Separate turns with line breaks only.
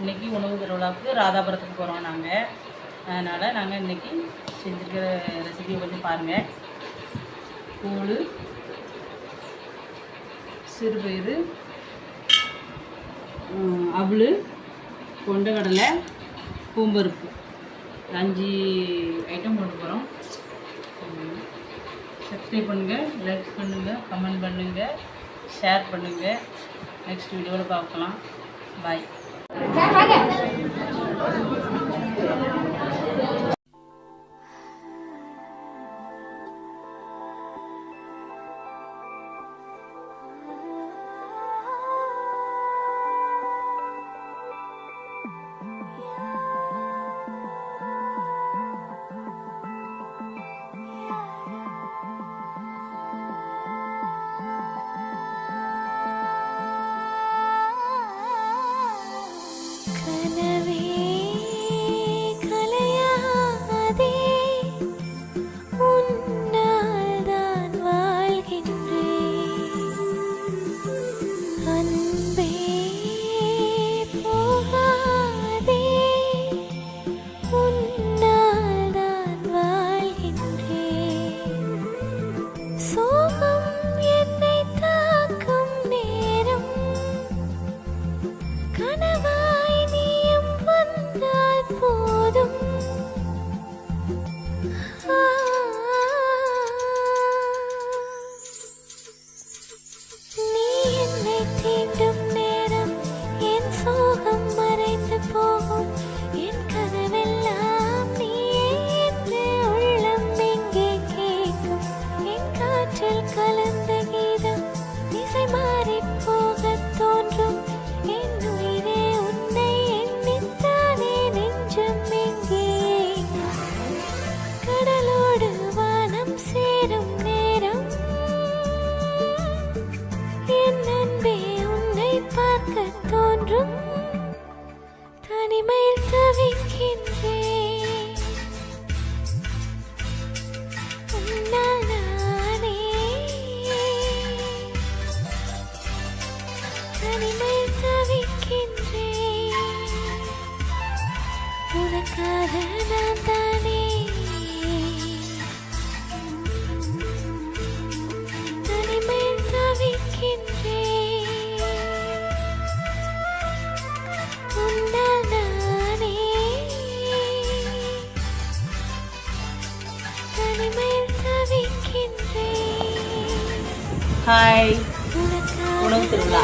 இன்றைக்கி உணவு திருவிழாவுக்கு ராதாபுரத்துக்கு போகிறோம் நாங்கள். அதனால் நாங்கள் இன்றைக்கி செஞ்சுருக்கிற ரெசிபியை கொஞ்சம் பாருங்கள். கூழ், சிறுபயிறு, அவல், கொண்டக்கடலை, பூம்பருப்பு 5 ஐட்டம் போட்டு போகிறோம். சப்ஸ்கிரைப் பண்ணுங்கள், லைக் பண்ணுங்கள், கமெண்ட் பண்ணுங்கள், ஷேர் பண்ணுங்கள். நெக்ஸ்ட் வீடியோவில் பார்க்கலாம். பாய். தனிமையில் தவிக்கின்றேன், உன்னால் நானே. தனிமையில் தவிக்கின்றேன், உனக்காக நான் தானே. தனிமையில் தவிக்கின்றேன், உன்னால் நானே. தனிமையில் தவிக்கின்றேன்.
ஹாய், உணவு திருவிழா.